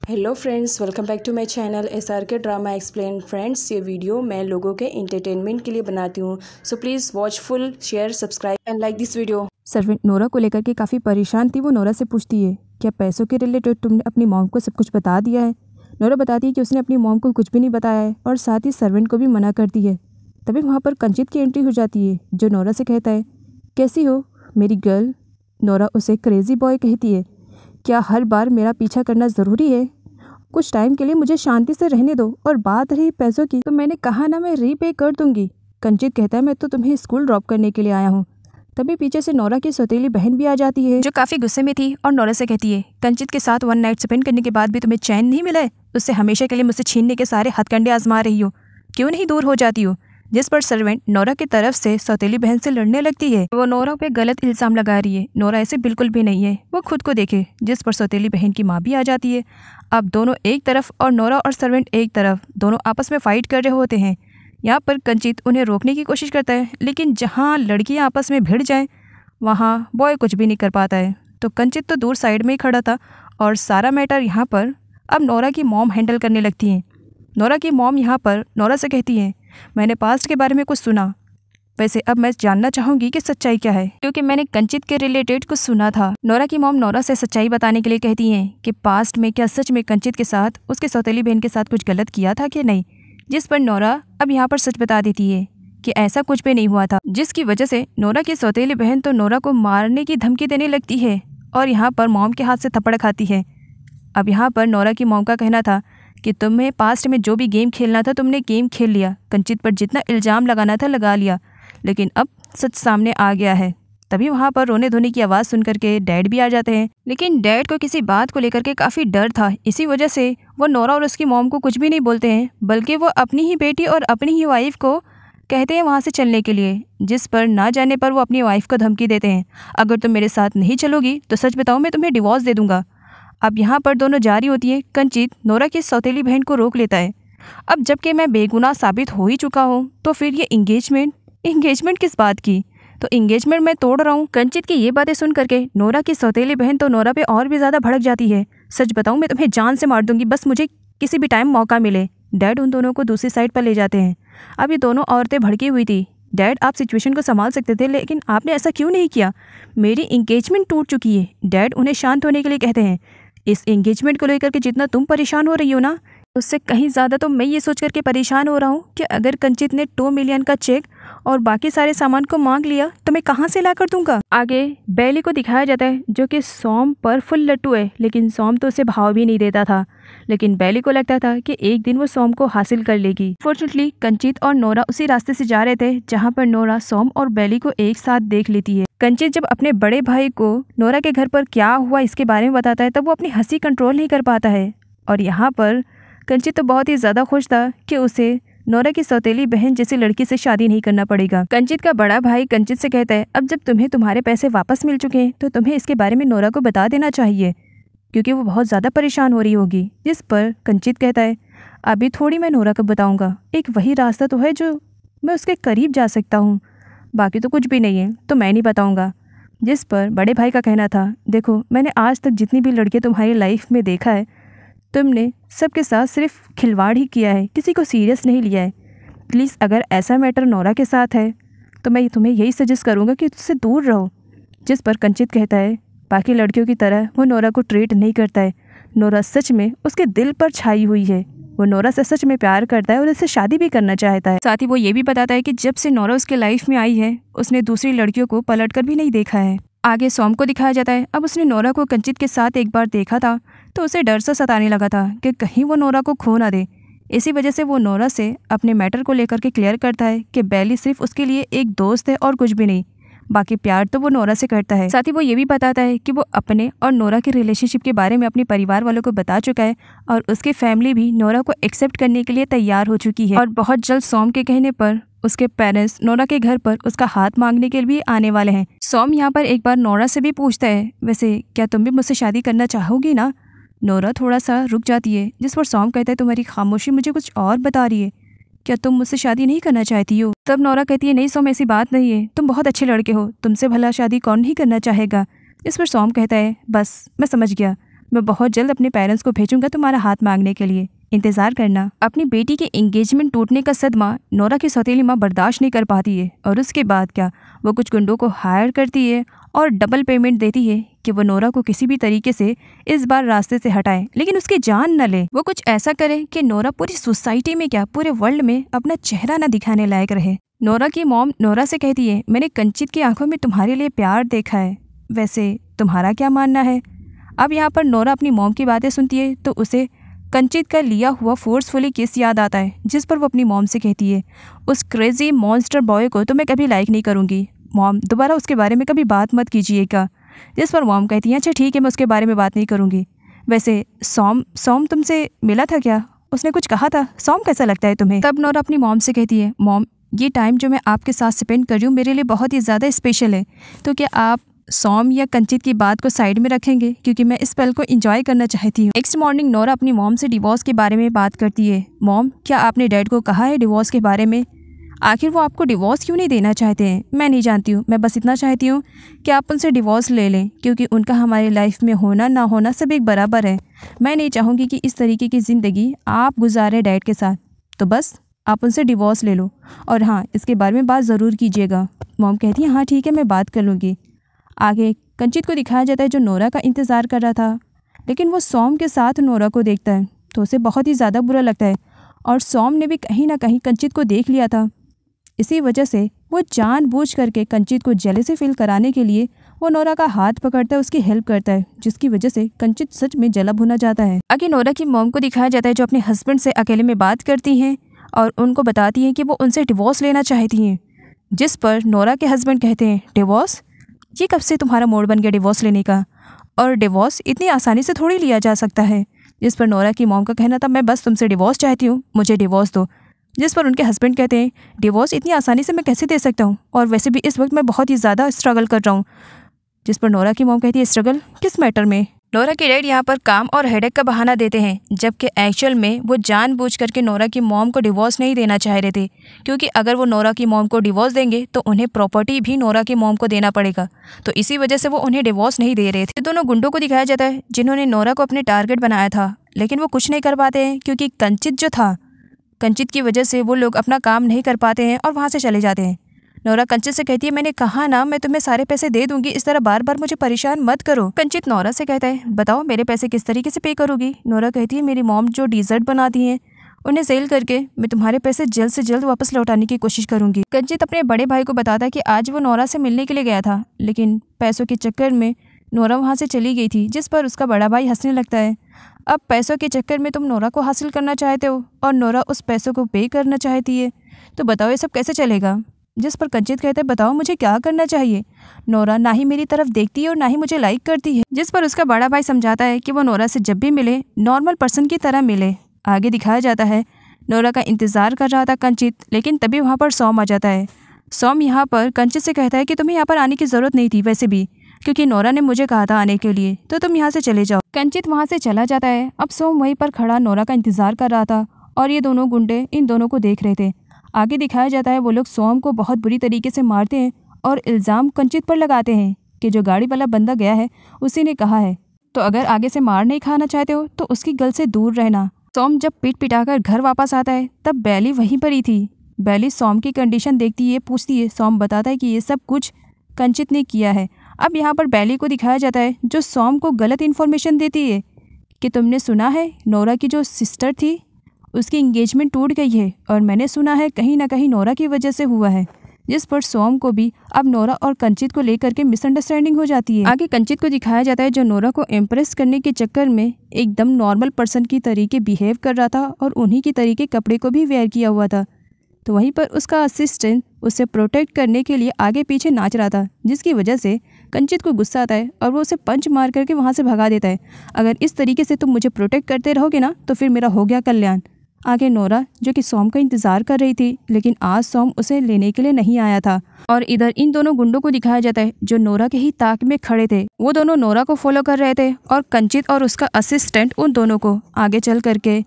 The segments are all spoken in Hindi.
Hello friends, welcome back to my channel SRK drama explain. Friends, ये वीडियो मैं लोगों के एंटरटेनमेंट के लिए बनाती हूँ, so please watch full, share, subscribe and like this video. Servant Nora को लेकर के काफ़ी परेशान थी। वो नोरा से पूछती है, क्या पैसों के रिलेटेड तुमने अपनी मॉम को सब कुछ बता दिया है? नोरा बताती है कि उसने अपनी मॉम को कुछ भी नहीं बताया है और साथ ही सर्वेंट को भी मना करती है। तभी वहाँ पर कंचित की एंट्री हो जाती है, जो नोरा से कहता है, कैसी हो मेरी गर्ल? नोरा उसे क्रेजी बॉय कहती है। क्या हर बार मेरा पीछा करना ज़रूरी है? कुछ टाइम के लिए मुझे शांति से रहने दो। और बात रही पैसों की, तो मैंने कहा ना मैं रीपे कर दूंगी। कंचित कहता है, मैं तो तुम्हें स्कूल ड्रॉप करने के लिए आया हूँ। तभी पीछे से नोरा की सौतेली बहन भी आ जाती है, जो काफ़ी गुस्से में थी और नोरा से कहती है, कंचित के साथ वन नाइट स्पेंड करने के बाद भी तुम्हें चैन नहीं मिला है? उससे हमेशा के लिए मुझसे छीनने के सारे हथकंडे आजमा रही हो, क्यों नहीं दूर हो जाती हो? जिस पर सर्वेंट नोरा की तरफ से सौतेली बहन से लड़ने लगती है। वो नोरा पे गलत इल्जाम लगा रही है। नोरा ऐसे बिल्कुल भी नहीं है, वो खुद को देखे। जिस पर सौतेली बहन की माँ भी आ जाती है। अब दोनों एक तरफ और नोरा और सर्वेंट एक तरफ, दोनों आपस में फाइट कर रहे होते हैं। यहाँ पर कंचित उन्हें रोकने की कोशिश करता है, लेकिन जहाँ लड़कियाँ आपस में भिड़ जाएं वहाँ बॉय कुछ भी नहीं कर पाता है। तो कंचित तो दूर साइड में ही खड़ा था और सारा मैटर यहाँ पर अब नोरा की मॉम हैंडल करने लगती हैं। नोरा की मॉम यहाँ पर नोरा से कहती हैं, मैंने पास्ट के बारे में कुछ सुना, वैसे अब मैं जानना चाहूँगी कि सच्चाई क्या है, क्योंकि मैंने कंचित के रिलेटेड कुछ सुना था। नोरा की मॉम नोरा से सच्चाई बताने के लिए कहती हैं कि पास्ट में क्या सच में कंचित के साथ, उसके सौतेली बहन के साथ कुछ गलत किया था कि नहीं। जिस पर नोरा अब यहाँ पर सच बता देती है कि ऐसा कुछ भी नहीं हुआ था, जिसकी वजह से नोरा की सौतेली बहन तो नोरा को मारने की धमकी देने लगती है और यहाँ पर मॉम के हाथ से थप्पड़ खाती है। अब यहाँ पर नोरा की मॉम का कहना था कि तुम्हें पास्ट में जो भी गेम खेलना था तुमने गेम खेल लिया, कंचित पर जितना इल्ज़ाम लगाना था लगा लिया, लेकिन अब सच सामने आ गया है। तभी वहाँ पर रोने धोने की आवाज़ सुन करके डैड भी आ जाते हैं, लेकिन डैड को किसी बात को लेकर के काफ़ी डर था। इसी वजह से वो नोरा और उसकी मॉम को कुछ भी नहीं बोलते हैं, बल्कि वो अपनी ही बेटी और अपनी ही वाइफ को कहते हैं वहाँ से चलने के लिए। जिस पर ना जाने पर वो अपनी वाइफ को धमकी देते हैं, अगर तुम मेरे साथ नहीं चलोगी तो सच बताओ मैं तुम्हें डिवोर्स दे दूंगा। अब यहाँ पर दोनों जारी होती है। कंचित नोरा की सौतेली बहन को रोक लेता है। अब जबकि मैं बेगुनाह साबित हो ही चुका हूँ, तो फिर ये इंगेजमेंट किस बात की? तो इंगेजमेंट मैं तोड़ रहा हूँ। कंचित की ये बातें सुन करके नोरा की सौतेली बहन तो नोरा पे और भी ज़्यादा भड़क जाती है। सच बताऊँ मैं तुम्हें जान से मार दूंगी, बस मुझे किसी भी टाइम मौका मिले। डैड उन दोनों को दूसरी साइड पर ले जाते हैं। अब ये दोनों औरतें भड़की हुई थी। डैड, आप सिचुएशन को संभाल सकते थे, लेकिन आपने ऐसा क्यों नहीं किया? मेरी इंगेजमेंट टूट चुकी है। डैड उन्हें शांत होने के लिए कहते हैं, इस एंगेजमेंट को लेकर के जितना तुम परेशान हो रही हो ना, उससे कहीं ज़्यादा तो मैं ये सोच करके परेशान हो रहा हूँ कि अगर कंचित ने 2 मिलियन का चेक और बाकी सारे सामान को मांग लिया तो मैं कहाँ से ला कर दूंगा। आगे बैली को दिखाया जाता है, जो कि सोम पर फुल लट्टू है, लेकिन सोम तो उसे भाव भी नहीं देता था। लेकिन बैली को लगता था कि एक दिन वो सोम को हासिल कर लेगी। फॉर्चुनेटली कंचित और नोरा उसी रास्ते से जा रहे थे जहाँ पर नोरा सोम और बैली को एक साथ देख लेती है। कंचित जब अपने बड़े भाई को नोरा के घर पर क्या हुआ इसके बारे में बताता है, तब वो अपनी हंसी कंट्रोल नहीं कर पाता है। और यहाँ पर कंचित तो बहुत ही ज़्यादा खुश था कि उसे नोरा की सौतेली बहन जैसी लड़की से शादी नहीं करना पड़ेगा। कंचित का बड़ा भाई कंचित से कहता है, अब जब तुम्हें तुम्हारे पैसे वापस मिल चुके हैं तो तुम्हें इसके बारे में नोरा को बता देना चाहिए, क्योंकि वो बहुत ज़्यादा परेशान हो रही होगी। जिस पर कंचित कहता है, अभी थोड़ी मैं नोरा को बताऊँगा, एक वही रास्ता तो है जो मैं उसके करीब जा सकता हूँ, बाकी तो कुछ भी नहीं है, तो मैं नहीं बताऊँगा। जिस पर बड़े भाई का कहना था, देखो मैंने आज तक जितनी भी लड़कियाँ तुम्हारी लाइफ में देखा है, तुमने सबके साथ सिर्फ खिलवाड़ ही किया है, किसी को सीरियस नहीं लिया है। प्लीज़ अगर ऐसा मैटर नोरा के साथ है तो मैं तुम्हें यही सजेस्ट करूँगा कि उससे दूर रहो। जिस पर कंचित कहता है, बाकी लड़कियों की तरह वो नोरा को ट्रीट नहीं करता है। नोरा सच में उसके दिल पर छाई हुई है। वो नोरा से सच में प्यार करता है और उससे शादी भी करना चाहता है। साथ ही वो ये भी बताता है कि जब से नोरा उसके लाइफ में आई है उसने दूसरी लड़कियों को पलट कर भी नहीं देखा है। आगे सोम को दिखाया जाता है। अब उसने नोरा को कंचित के साथ एक बार देखा था तो उसे डर सा सताने लगा था कि कहीं वो नोरा को खो ना दे। इसी वजह से वो नोरा से अपने मैटर को लेकर के क्लियर करता है कि बैली सिर्फ उसके लिए एक दोस्त है और कुछ भी नहीं, बाकी प्यार तो वो नोरा से करता है। साथ ही वो ये भी बताता है कि वो अपने और नोरा के रिलेशनशिप के बारे में अपने परिवार वालों को बता चुका है और उसकी फैमिली भी नोरा को एक्सेप्ट करने के लिए तैयार हो चुकी है। और बहुत जल्द सोम के कहने पर उसके पेरेंट्स नोरा के घर पर उसका हाथ मांगने के लिए भी आने वाले हैं। सोम यहाँ पर एक बार नोरा से भी पूछता है, वैसे क्या तुम भी मुझसे शादी करना चाहोगी ना? नोरा थोड़ा सा रुक जाती है, जिस पर सोम कहता है, तुम्हारी खामोशी मुझे कुछ और बता रही है, क्या तुम मुझसे शादी नहीं करना चाहती हो? तब नोरा कहती है, नहीं सोम ऐसी बात नहीं है, तुम बहुत अच्छे लड़के हो, तुमसे भला शादी कौन नहीं करना चाहेगा। इस पर सोम कहता है, बस मैं समझ गया, मैं बहुत जल्द अपने पेरेंट्स को भेजूंगा तुम्हारा हाथ मांगने के लिए, इंतज़ार करना। अपनी बेटी के एंगेजमेंट टूटने का सदमा नोरा की सौतेली माँ बर्दाश्त नहीं कर पाती है और उसके बाद क्या, वो कुछ गुंडों को हायर करती है और डबल पेमेंट देती है कि वो नोरा को किसी भी तरीके से इस बार रास्ते से हटाए, लेकिन उसकी जान न ले। वो कुछ ऐसा करे कि नोरा पूरी सोसाइटी में क्या, पूरे वर्ल्ड में अपना चेहरा न दिखाने लायक रहे। नोरा की मॉम नोरा से कहती है, मैंने कंचित की आंखों में तुम्हारे लिए प्यार देखा है, वैसे तुम्हारा क्या मानना है। अब यहाँ पर नोरा अपनी मॉम की बातें सुनती है तो उसे कंचित का लिया हुआ फोर्सफुली किस याद आता है, जिस पर वो अपनी मॉम से कहती है, उस क्रेजी मॉन्स्टर बॉय को तो मैं कभी लाइक नहीं करूँगी मॉम, दोबारा उसके बारे में कभी बात मत कीजिएगा। जिस पर मॉम कहती है, अच्छा ठीक है, मैं उसके बारे में बात नहीं करूँगी। वैसे सॉम तुमसे मिला था क्या, उसने कुछ कहा था, सॉम कैसा लगता है तुम्हें। तब नोरा अपनी मॉम से कहती है, मॉम ये टाइम जो मैं आपके साथ स्पेंड कर रही हूँ मेरे लिए बहुत ही ज़्यादा स्पेशल है, तो क्या आप सॉम या कंचित की बात को साइड में रखेंगे, क्योंकि मैं इस पल को एंजॉय करना चाहती हूँ। नेक्स्ट मॉर्निंग नोरा अपनी मॉम से डिवोर्स के बारे में बात करती है। मॉम, क्या आपने डैड को कहा है डिवोर्स के बारे में, आखिर वो आपको डिवोर्स क्यों नहीं देना चाहते हैं। मैं नहीं जानती हूँ, मैं बस इतना चाहती हूँ कि आप उनसे डिवोर्स ले लें, क्योंकि उनका हमारी लाइफ में होना ना होना सब एक बराबर है। मैं नहीं चाहूँगी कि इस तरीके की ज़िंदगी आप गुजारें डैड के साथ, तो बस आप उनसे डिवोर्स ले लो, और हाँ इसके बारे में बात ज़रूर कीजिएगा। मॉम कहती है, हाँ ठीक है, मैं बात कर लूँगी। आगे कंचित को दिखाया जाता है जो नोरा का इंतज़ार कर रहा था, लेकिन वो सॉम के साथ नोरा को देखता है तो उसे बहुत ही ज़्यादा बुरा लगता है, और सॉम ने भी कहीं ना कहीं कंचित को देख लिया था। इसी वजह से वो जानबूझ करके कंचित को जेलसी फील कराने के लिए वो नोरा का हाथ पकड़ता है, उसकी हेल्प करता है, जिसकी वजह से कंचित सच में जला भुना जाता है। आगे नोरा की मॉम को दिखाया जाता है जो अपने हस्बैंड से अकेले में बात करती हैं और उनको बताती हैं कि वो उनसे डिवोर्स लेना चाहती हैं, जिस पर नोरा के हस्बैंड कहते हैं, डिवोर्स, ये कब से तुम्हारा मूड बन गया डिवोर्स लेने का, और डिवोर्स इतनी आसानी से थोड़ी लिया जा सकता है। जिस पर नोरा की मॉम का कहना था, मैं बस तुमसे डिवोर्स चाहती हूँ, मुझे डिवोर्स दो। जिस पर उनके हस्बैंड कहते हैं, डिवोर्स इतनी आसानी से मैं कैसे दे सकता हूँ, और वैसे भी इस वक्त मैं बहुत ही ज़्यादा स्ट्रगल कर रहा हूँ। जिस पर नोरा की मॉम कहती है, स्ट्रगल किस मैटर में। नोरा के डैड यहाँ पर काम और हेडेक का बहाना देते हैं, जबकि एक्चुअल में वो जानबूझ करके नोरा की मॉम को डिवोर्स नहीं देना चाह रहे थे, क्योंकि अगर वो नोरा की मॉम को डिवोर्स देंगे तो उन्हें प्रॉपर्टी भी नोरा की मॉम को देना पड़ेगा, तो इसी वजह से वो उन्हें डिवोर्स नहीं दे रहे थे। दोनों गुंडों को दिखाया जाता है जिन्होंने नोरा को अपने टारगेट बनाया था, लेकिन वो कुछ नहीं कर पाते हैं, क्योंकि कंचित की वजह से वो लोग अपना काम नहीं कर पाते हैं और वहाँ से चले जाते हैं। नोरा कंचित से कहती है, मैंने कहा ना मैं तुम्हें सारे पैसे दे दूंगी, इस तरह बार बार मुझे परेशान मत करो। कंचित नोरा से कहता है, बताओ मेरे पैसे किस तरीके से पे करोगी। नोरा कहती है, मेरी मॉम जो डिजर्ट बनाती हैं उन्हें सेल करके मैं तुम्हारे पैसे जल्द से जल्द वापस लौटाने की कोशिश करूंगी। कंचित अपने बड़े भाई को बताता है कि आज वो नोरा से मिलने के लिए गया था, लेकिन पैसों के चक्कर में नोरा वहाँ से चली गई थी, जिस पर उसका बड़ा भाई हंसने लगता है। अब पैसों के चक्कर में तुम नोरा को हासिल करना चाहते हो और नोरा उस पैसों को पे करना चाहती है, तो बताओ ये सब कैसे चलेगा। जिस पर कंचित कहते हैं, बताओ मुझे क्या करना चाहिए। नोरा ना ही मेरी तरफ देखती है और ना ही मुझे लाइक करती है। जिस पर उसका बड़ा भाई समझाता है कि वो नोरा से जब भी मिले नॉर्मल पर्सन की तरह मिले। आगे दिखाया जाता है नोरा का इंतज़ार कर रहा था कंचित, लेकिन तभी वहाँ पर सॉम आ जाता है। सॉम यहाँ पर कंचित से कहता है कि तुम्हें यहाँ पर आने की ज़रूरत नहीं थी, वैसे भी क्योंकि नोरा ने मुझे कहा था आने के लिए, तो तुम यहाँ से चले जाओ। कंचित वहाँ से चला जाता है। अब सॉम वहीं पर खड़ा नोरा का इंतज़ार कर रहा था और ये दोनों गुंडे इन दोनों को देख रहे थे। आगे दिखाया जाता है वो लोग सॉम को बहुत बुरी तरीके से मारते हैं और इल्ज़ाम कंचित पर लगाते हैं कि जो गाड़ी वाला बंदा गया है उसी ने कहा है, तो अगर आगे से मार नहीं खाना चाहते हो तो उसकी गल से दूर रहना। सॉम जब पीट पिटाकर घर वापस आता है तब बैली वहीं पर ही थी। बैली सॉम की कंडीशन देखती है, पूछती है। सॉम बताता है कि ये सब कुछ कंचित ने किया है। अब यहाँ पर बैली को दिखाया जाता है जो सॉम को गलत इन्फॉर्मेशन देती है कि तुमने सुना है नोरा की जो सिस्टर थी उसकी एंगेजमेंट टूट गई है, और मैंने सुना है कहीं ना कहीं नोरा की वजह से हुआ है। जिस पर सॉम को भी अब नोरा और कंचित को लेकर के मिसअंडरस्टैंडिंग हो जाती है। आगे कंचित को दिखाया जाता है जो नोरा को इम्प्रेस करने के चक्कर में एकदम नॉर्मल पर्सन की तरीके बिहेव कर रहा था और उन्हीं की तरीके कपड़े को भी वेयर किया हुआ था, तो वहीं पर उसका असिस्टेंट उसे प्रोटेक्ट करने के लिए आगे पीछे नाच रहा था, जिसकी वजह से कंचित को गुस्सा आता है और वो उसे पंच मार करके वहाँ से भगा देता है। अगर इस तरीके से तुम मुझे प्रोटेक्ट करते रहोगे ना तो फिर मेरा हो गया कल्याण। आगे नोरा जो कि सॉम का इंतज़ार कर रही थी, लेकिन आज सॉम उसे लेने के लिए नहीं आया था, और इधर इन दोनों गुंडों को दिखाया जाता है जो नोरा के ही ताक में खड़े थे। वो दोनों नोरा को फॉलो कर रहे थे और कंचित और उसका असिस्टेंट उन दोनों को आगे चल करके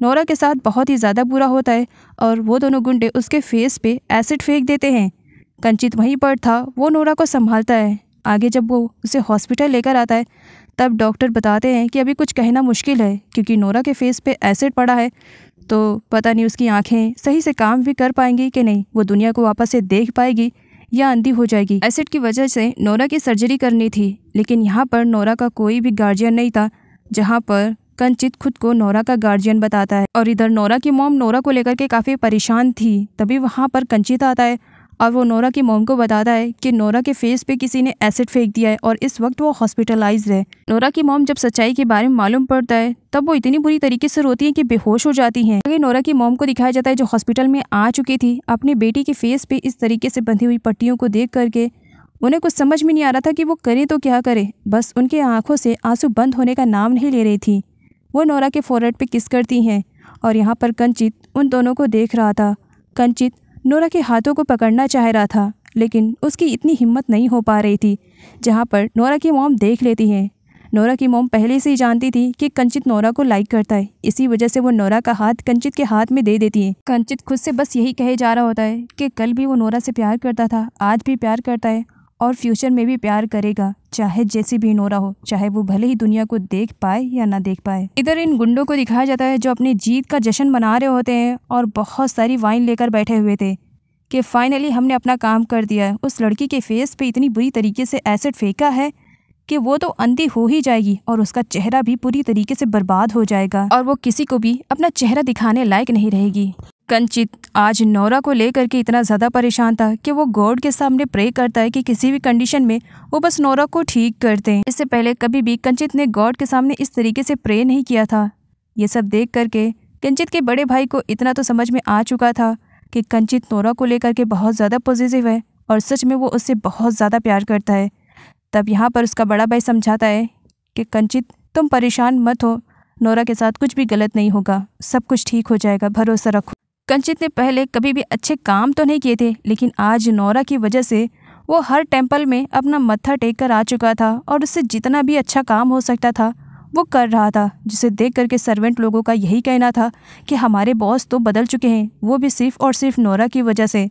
नोरा के साथ बहुत ही ज़्यादा बुरा होता है और वो दोनों गुंडे उसके फेस पे एसिड फेंक देते हैं। कंचित वहीं पर था, वो नोरा को संभालता है। आगे जब वो उसे हॉस्पिटल लेकर आता है तब डॉक्टर बताते हैं कि अभी कुछ कहना मुश्किल है, क्योंकि नोरा के फेस पे एसिड पड़ा है, तो पता नहीं उसकी आंखें सही से काम भी कर पाएंगी कि नहीं, वो दुनिया को वापस से देख पाएगी या अंधी हो जाएगी। एसिड की वजह से नोरा की सर्जरी करनी थी, लेकिन यहाँ पर नोरा का कोई भी गार्जियन नहीं था, जहाँ पर कंचित खुद को नोरा का गार्जियन बताता है। और इधर नोरा की मॉम नोरा को लेकर के काफ़ी परेशान थी। तभी वहाँ पर कंचित आता है और वो नोरा की मॉम को बताता है कि नोरा के फेस पे किसी ने एसिड फेंक दिया है और इस वक्त वो हॉस्पिटलाइज्ड है। नोरा की मॉम जब सच्चाई के बारे में मालूम पड़ता है तब वो इतनी बुरी तरीके से रोती है कि बेहोश हो जाती हैं। आगे नोरा की मॉम को दिखाया जाता है जो हॉस्पिटल में आ चुकी थी, अपनी बेटी के फेस पे इस तरीके से बंधी हुई पट्टियों को देख करके उन्हें कुछ समझ में नहीं आ रहा था कि वो करे तो क्या करे। बस उनके आंखों से आंसू बंद होने का नाम नहीं ले रही थी। वो नोरा के फोरहेड पे किस करती हैं और यहाँ पर कंचित उन दोनों को देख रहा था। कंचित नोरा के हाथों को पकड़ना चाह रहा था, लेकिन उसकी इतनी हिम्मत नहीं हो पा रही थी। जहाँ पर नोरा की मॉम देख लेती हैं। नोरा की मॉम पहले से ही जानती थी कि कंचित नोरा को लाइक करता है, इसी वजह से वो नोरा का हाथ कंचित के हाथ में दे देती है। कंचित खुद से बस यही कहे जा रहा होता है कि कल भी वो नोरा से प्यार करता था, आज भी प्यार करता है और फ्यूचर में भी प्यार करेगा, चाहे जैसी भी नोरा हो, चाहे वो भले ही दुनिया को देख पाए या ना देख पाए। इधर इन गुंडों को दिखाया जाता है जो अपनी जीत का जश्न मना रहे होते हैं और बहुत सारी वाइन लेकर बैठे हुए थे कि फाइनली हमने अपना काम कर दिया है। उस लड़की के फेस पे इतनी बुरी तरीके से एसिड फेंका है कि वो तो अंधी हो ही जाएगी और उसका चेहरा भी पूरी तरीके से बर्बाद हो जाएगा और वो किसी को भी अपना चेहरा दिखाने लायक नहीं रहेगी। कंचित आज नोरा को लेकर के इतना ज़्यादा परेशान था कि वो गॉड के सामने प्रे करता है कि किसी भी कंडीशन में वो बस नोरा को ठीक कर दें। इससे पहले कभी भी कंचित ने गॉड के सामने इस तरीके से प्रे नहीं किया था। ये सब देख करके कंचित के बड़े भाई को इतना तो समझ में आ चुका था कि कंचित नोरा को लेकर के बहुत ज़्यादा पॉजिटिव है और सच में वो उससे बहुत ज़्यादा प्यार करता है। तब यहाँ पर उसका बड़ा भाई समझाता है कि कंचित तुम परेशान मत हो, नोरा के साथ कुछ भी गलत नहीं होगा, सब कुछ ठीक हो जाएगा, भरोसा रखो। कंचित ने पहले कभी भी अच्छे काम तो नहीं किए थे, लेकिन आज नोरा की वजह से वो हर टेम्पल में अपना मत्था टेक कर आ चुका था और उससे जितना भी अच्छा काम हो सकता था वो कर रहा था, जिसे देख करके सर्वेंट लोगों का यही कहना था कि हमारे बॉस तो बदल चुके हैं, वो भी सिर्फ और सिर्फ नोरा की वजह से।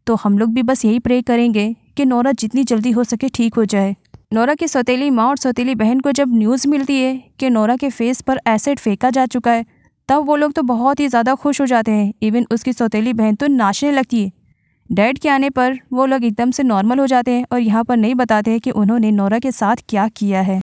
तो हम लोग भी बस यही प्रे करेंगे कि नोरा जितनी जल्दी हो सके ठीक हो जाए। नोरा की सौतेली माँ और सौतेली बहन को जब न्यूज़ मिलती है कि नोरा के फेस पर एसिड फेंका जा चुका है, तब वो लोग तो बहुत ही ज़्यादा खुश हो जाते हैं। इवन उसकी सौतेली बहन तो नाचने लगती है। डैड के आने पर वो लोग एकदम से नॉर्मल हो जाते हैं और यहाँ पर नहीं बताते हैं कि उन्होंने नोरा के साथ क्या किया है।